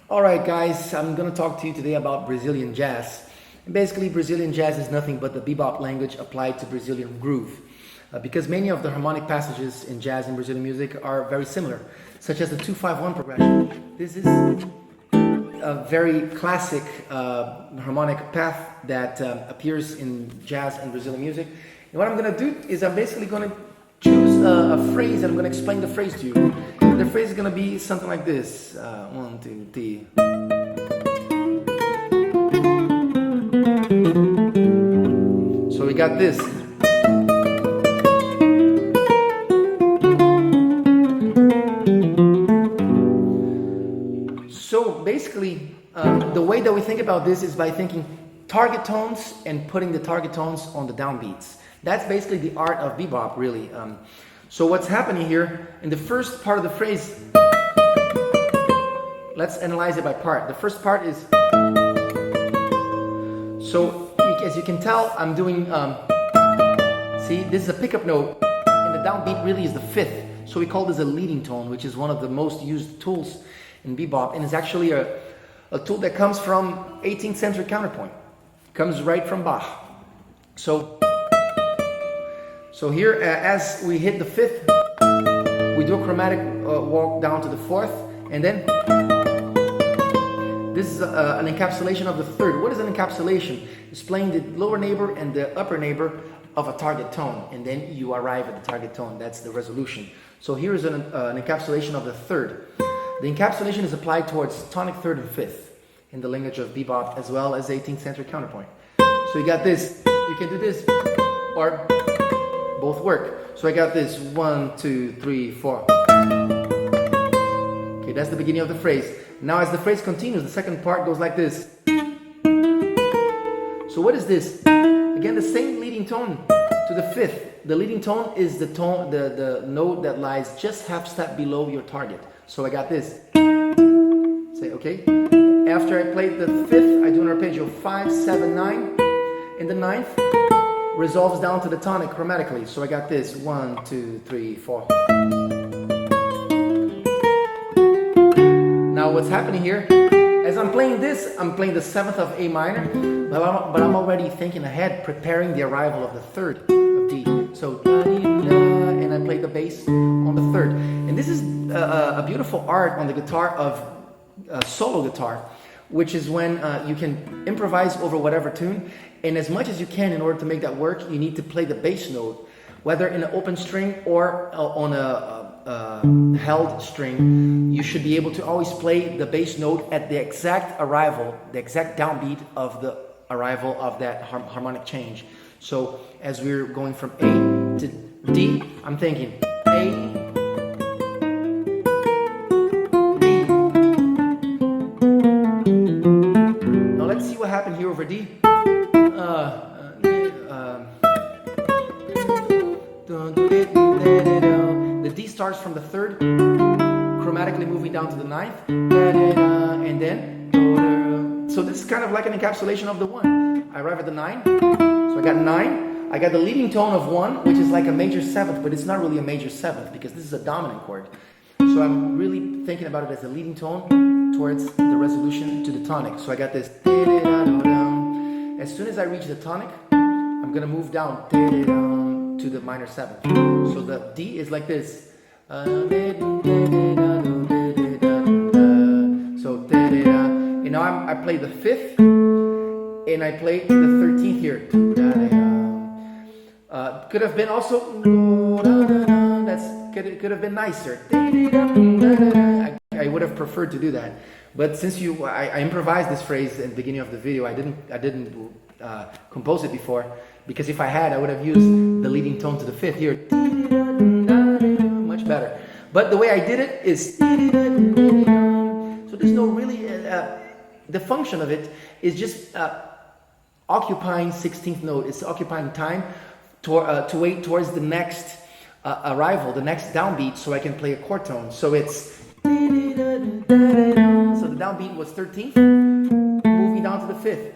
All right, guys, I'm going to talk to you today about Brazilian jazz. And basically, Brazilian jazz is nothing but the bebop language applied to Brazilian groove. Because many of the harmonic passages in jazz and Brazilian music are very similar, such as the 2-5-1 progression. This is a very classic harmonic path that appears in jazz and Brazilian music. And what I'm going to do is I'm basically going to choose a phrase and I'm going to explain the phrase to you. The phrase is going to be something like this. 1, 2, 3. So we got this. So basically, the way that we think about this is by thinking target tones and putting the target tones on the downbeats. That's basically the art of bebop, really. So what's happening here, in the first part of the phrase, let's analyze it by part. The first part is, so as you can tell, I'm doing, see, this is a pickup note, and the downbeat really is the fifth. So we call this a leading tone, which is one of the most used tools in bebop, and it's actually a tool that comes from 18th century counterpoint. It comes right from Bach. So here, as we hit the fifth, we do a chromatic walk down to the fourth, and then this is an encapsulation of the third. What is an encapsulation? It's playing the lower neighbor and the upper neighbor of a target tone, and then you arrive at the target tone. That's the resolution. So here is an encapsulation of the third. The encapsulation is applied towards tonic third and fifth in the language of bebop as well as 18th century counterpoint. So you got this. You can do this, or both work. So I got this 1, 2, 3, 4. Okay, that's the beginning of the phrase. Now as the phrase continues, the second part goes like this. So what is this? Again, the same leading tone to the fifth. The leading tone is the tone, the note that lies just half step below your target. So I got this. Say okay. After I played the fifth, I do an arpeggio 5, 7, 9. In the ninth, resolves down to the tonic chromatically. So I got this 1, 2, 3, 4. Now what's happening here, as I'm playing this, I'm playing the seventh of A minor, but I'm already thinking ahead, preparing the arrival of the third of D. So and I play the bass on the third. And this is a beautiful art on the guitar of solo guitar, which is when you can improvise over whatever tune, and as much as you can in order to make that work, you need to play the bass note, whether in an open string or on a held string. You should be able to always play the bass note at the exact arrival, the exact downbeat of the arrival of that harmonic change. So as we're going from A to D, I'm thinking A, see what happened here over D. The D starts from the third, chromatically moving down to the ninth, and then so this is kind of like an encapsulation of the one. I arrive at the 9, so I got 9. I got the leading tone of 1, which is like a major 7th, but it's not really a major 7th because this is a dominant chord. So I'm really thinking about it as a leading tone towards the resolution to the tonic. So I got this. As soon as I reach the tonic, I'm going to move down to the minor 7th. So the D is like this. So, and now I play the 5th, and I play the 13th here. Could have been also, could have been nicer. I would have preferred to do that, but since I improvised this phrase in the beginning of the video, I didn't compose it before, because if I had, I would have used the leading tone to the 5th here, much better. But the way I did it is, so there's no really, the function of it is just occupying 16th note. It's occupying time to wait towards the next arrival, the next downbeat, so I can play a chord tone. So it's, so the downbeat was 13th, moving down to the 5th.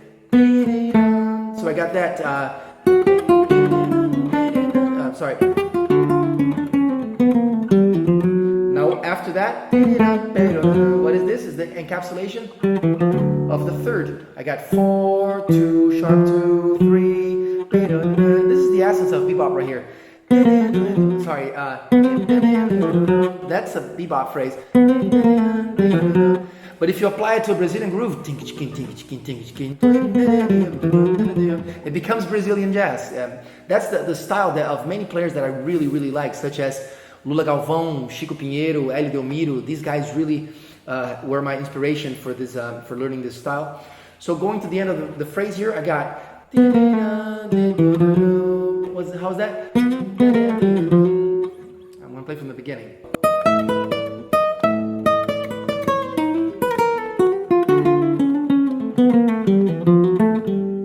So I got that, sorry. Now after that, What is this? Is the encapsulation of the third. I got 4, 2, sharp 2, 3. This is the essence of bebop right here. Sorry, that's a bebop phrase. But if you apply it to a Brazilian groove, it becomes Brazilian jazz. That's the style of many players that I really, really like, such as Lula Galvão, Chico Pinheiro, Hélio Delmiro. These guys really were my inspiration for this, for learning this style. So going to the end of the phrase here, I got. How's that? I'm going to play from the beginning.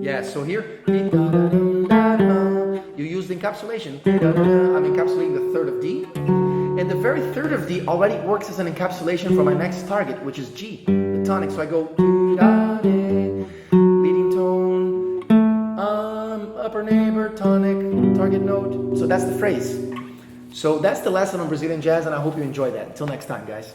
Yeah, so here, you use the encapsulation. I'm encapsulating the third of D. And the very third of D already works as an encapsulation for my next target, which is G, the tonic. So I go leading tone, upper neighbor, tonic, target note. So that's the phrase. So that's the lesson on Brazilian jazz, and I hope you enjoyed that. Until next time, guys.